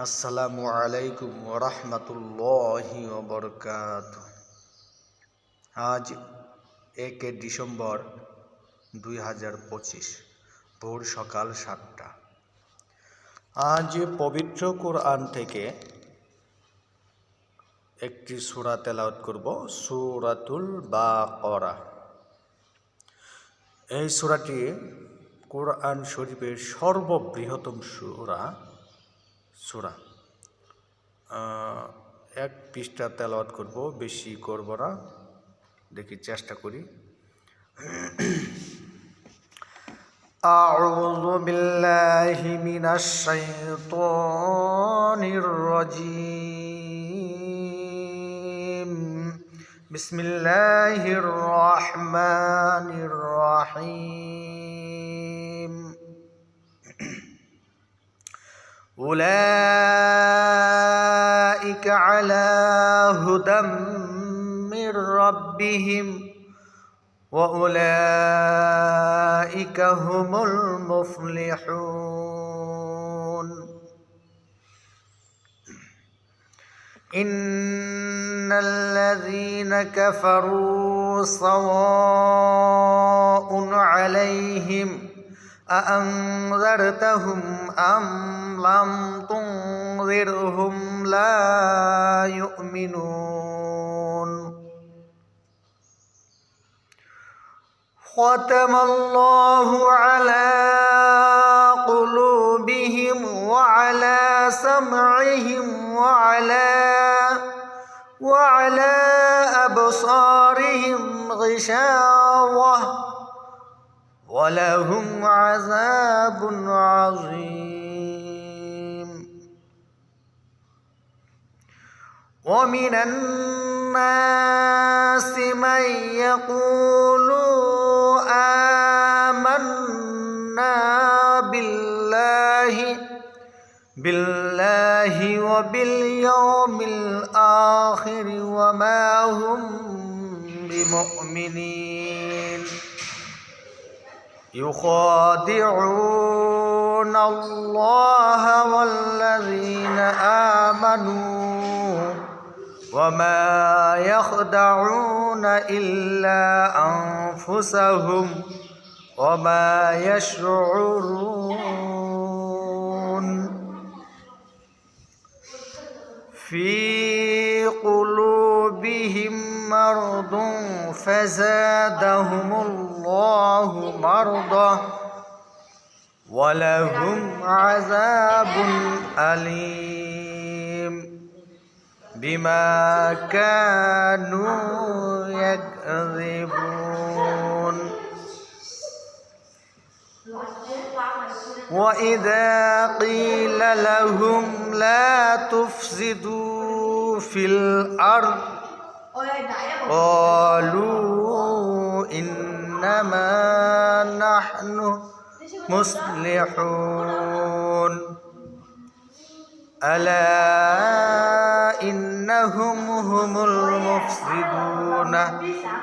আসসালামু আলাইকুম ওরহমতুল্লাহি ওবরকাতুহ। আজ 1 ডিসেম্বর 2025 ভোর সকাল 7টা। আজ পবিত্র কোরআন থেকে একটি সূরা তেলাওয়াত করব, সূরাতুল বাকারা। এই সূরাটি কোরআন শরীফের সর্ববৃহত্তম সূরা। এক পৃষ্ঠা তেলাওয়াত করব, বেশি করব না, দেখি চেষ্টা করি। আউযু বিল্লাহি মিনাশ শাইতানির রাজীম। বিসমিল্লাহির রহমানির রহিম। أولئك على هدى من ربهم وأولئك هم المفلحون. إن الذين كفروا سواء عليهم أأنذرتهم أم لم تنذرهم لا يؤمنون. ختم الله على قلوبهم وعلى سمعهم وعلى أبصارهم غشاوة ولهم عذاب عظيم. ومن الناس من يقول آمنا بالله وباليوم الآخر وما هم بمؤمنين. يخادعون الله والذين آمنوا وما يخدعون إلا أنفسهم وما يشعرون. في قلوبهم مرض فزادهم الله مرضا ولهم عذاب أليم بما كانوا يكذبون. وإذا قيل لهم لا تفسدوا في الأرض قالوا إنما نحن مصلحون. ألا إنهم هم المفسدون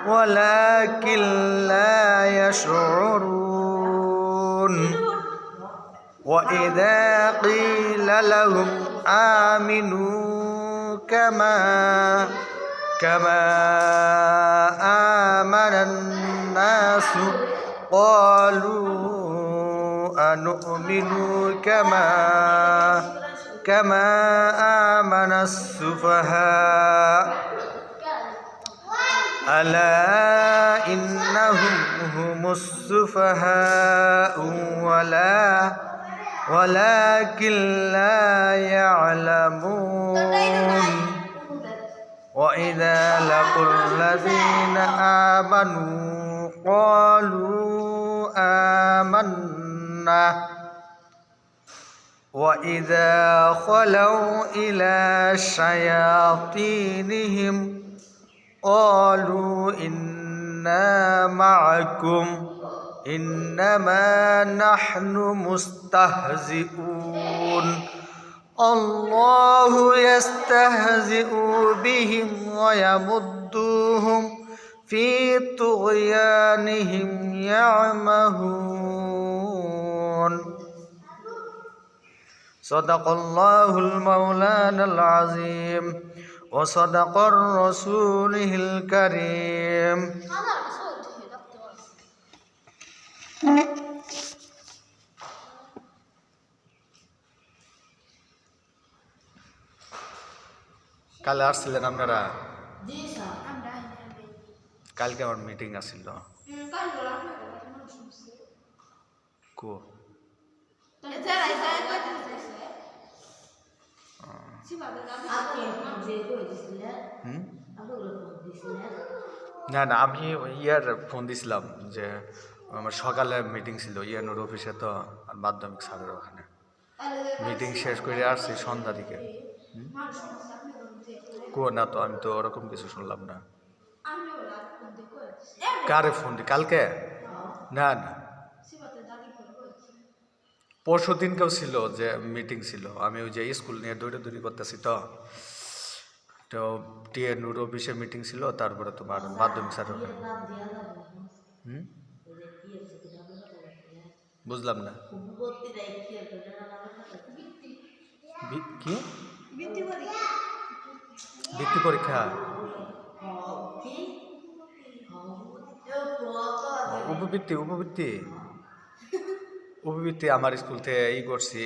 ولكن لا يشعرون. وإذا قيل لهم آمنوا كما آمن الناس قالوا أنؤمن كما آمن السفهاء. ألا إنهم هم السفهاء ولكن لا يعلمون. وإذا لقوا الذين آمنوا قالوا آمنا وإذا خلوا إلى شياطينهم قالوا إنا معكم إنما نحن مستهزئون. الله يستهزئ بهم ويمدهم في طغيانهم يعمهون. সাদাকাল্লাহুল মাওলানাল আযীম ওয়া সাদাকার রাসূলুল কারীম। কাল আসছিলেন আপনারা? কালকে আমার মিটিং আছিল। কো না না, আমি ইয়ার ফোন দিছিলাম যে আমার সকালে মিটিং ছিল ইয়ানোর অফিসে, তো আর মাধ্যমিক স্যারের ওখানে মিটিং শেষ করে আসছি সন্ধ্যা দিকে। কো না তো, আমি তো ওরকম কিছু শুনলাম না। কারে ফোন দি? কালকে? না না, পরশু দিনকেও ছিল যে মিটিং ছিল। আমি ওই যে স্কুল নিয়ে দৌড়াদৌড়ি করতেছি, তো টিএনউর অফিসে মিটিং ছিল, তারপরে তোমার মাধ্যমিক স্যার। বুঝলাম না কি বৃত্তি পরীক্ষা? উপবৃত্তি উপবৃত্তি উপবৃত্তি আমার স্কুল থেকে করছি,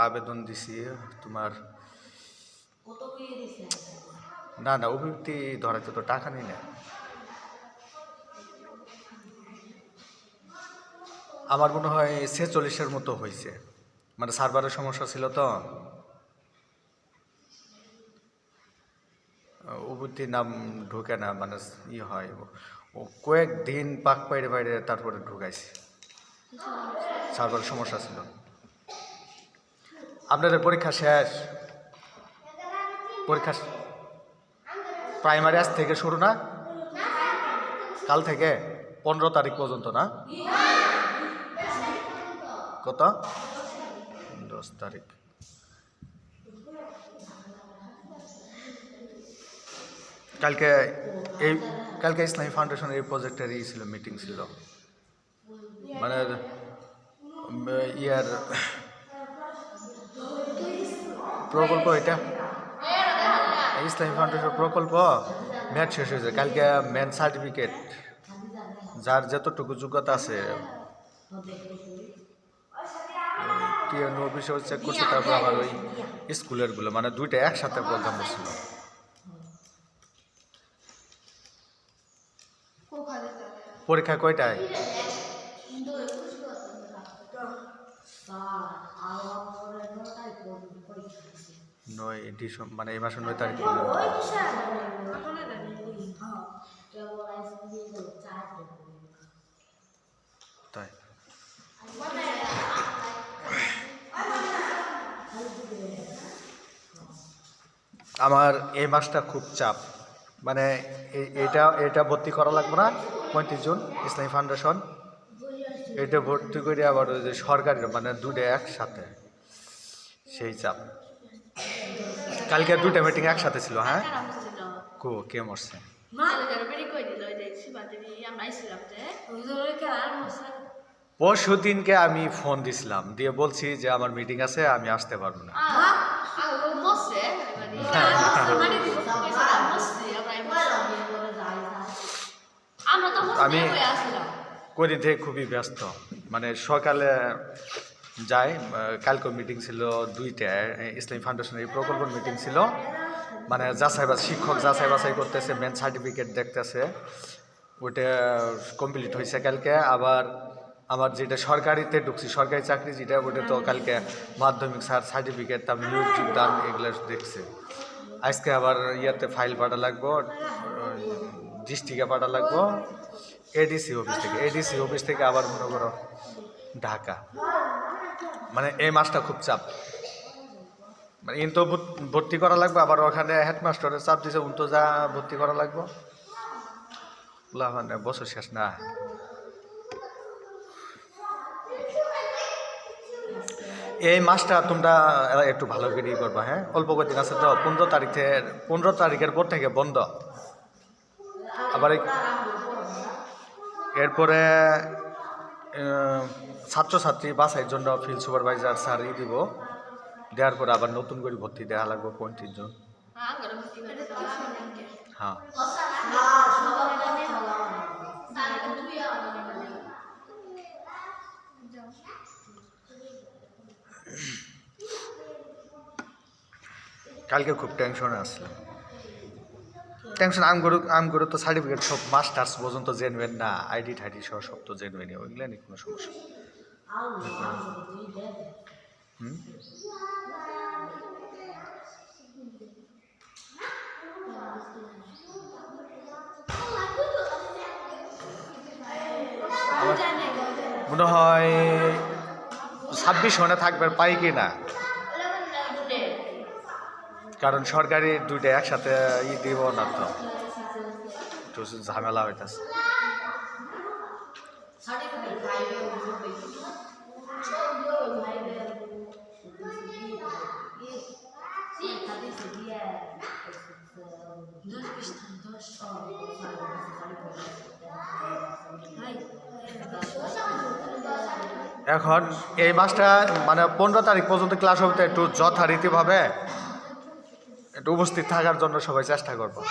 আবেদন দিছি তোমার। না না, উপবৃত্তি ধরাতে তো টাকা নেই না। আমার মনে হয় 46-এর মতো হয়েছে, মানে সার্ভারের সমস্যা ছিল, তো উপবৃত্তির নাম ঢুকে না, মানে হয় ও কয়েকদিন পাক বাইরে বাইরে তারপরে ঢুকাইছে, সার্ভারের সমস্যা ছিল। আপনাদের পরীক্ষা শেষ? পরীক্ষা প্রাইমারি আজ থেকে শুরু না? কাল থেকে 15 তারিখ পর্যন্ত না? কত? 10 তারিখ। কালকে ইসলামী ফাউন্ডেশনের এই প্রজেক্টের ছিল, মিটিং ছিল, মানে ইয়ার প্রকল্প, এটা ইসলামী ফাউন্ডেশন প্রকল্প ম্যাচ শেষ হয়েছে কালকে। মেন সার্টিফিকেট যার যতটুকু যোগ্যতা আছে টিএনও অফিসে চেক করছে, তারপর আমার ওই স্কুলেরগুলো, মানে দুইটা একসাথে প্রোগ্রাম ছিল। পরীক্ষা কয়টায়? 9 ডিসেম্বর, মানে এই মাসের 9 তারিখ পর্যন্ত। তাই আমার এই মাসটা খুব চাপ, মানে এটা ভর্তি করা লাগবে না 35 জুন ইসলামী ফাউন্ডেশন, এটা ভর্তি করে আবার ওই যে সরকারি, মানে দুটো একসাথে, সেই চাপ। কালকে দুটো মিটিং একসাথে ছিল। হ্যাঁ, কে মরছে? পরশু দিনকে আমি ফোন দিছিলাম, দিয়ে বলছি যে আমার মিটিং আছে, আমি আসতে পারবো না। আমি কদিন থেকে খুবই ব্যস্ত, মানে সকালে যাই, কালকে মিটিং ছিল 2টা, ইসলামী ফাউন্ডেশনের এই প্রকল্পের মিটিং ছিল, মানে শিক্ষক যাচাই বাছাই করতেছে, মেন সার্টিফিকেট দেখতেছে, ওইটা কমপ্লিট হয়েছে কালকে। আবার আমার যেটা সরকারিতে ঢুকছি, সরকারি চাকরি যেটা, ওইটা তো কালকে মাধ্যমিক সার্টিফিকেট, তারপর নিয়োগ যোগদান এগুলো দেখছে। আজকে আবার ইয়াতে ফাইল পাঠা লাগবো, ডিস্ট্রিক্টে পাঠা লাগবো, এডিসি অফিস থেকে আবার মনে করো ঢাকা। মানে এই মাসটা খুব চাপ, মানে ইন তো ভর্তি করা লাগবে, আবার ওখানে হেডমাস্টারের চাপ দিছে, উন তো যা ভর্তি করা লাগবো, মানে বছর শেষ না। এই মাসটা তোমরা একটু ভালো করে করবা। হ্যাঁ, অল্প কয়েকদিন আছে তো, 15 তারিখের পর থেকে বন্ধ। আবার এরপরে ছাত্রছাত্রী বাছাইয়ের জন্য ফিল্ড সুপারভাইজার স্যার দিব, দেওয়ার পরে আবার নতুন করে ভর্তি দেওয়া লাগবে 35 জন। হ্যাঁ কালকে খুব টেনশনে আসলাম। টেনশন আমগুলো তো সার্টিফিকেট সব মাস্টার্স পর্যন্ত জেনবেন না, আইডি ঠাইডি সহ সব তো জেনবেনি, ওইগুলো নিয়ে কোনো সমস্যা। হুম মনে হয় 26 মনে থাকবে, পাই কি না, কারণ সরকারি দুইটা একসাথে দিব না তো, একটু ঝামেলা হইতেছে। এখন এই মাসটা মানে 15 তারিখ পর্যন্ত ক্লাস হবে, তো একটু যথারীতিভাবে একটু উপস্থিত থাকার জন্য সবাই চেষ্টা করবো।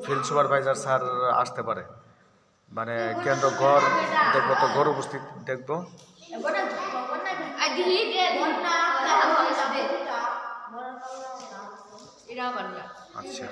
ফিল্ড সুপারভাইজার স্যার আসতে পারে, মানে কেন্দ্র গড় দেখবো, তো গড় উপস্থিত দেখবো। আচ্ছা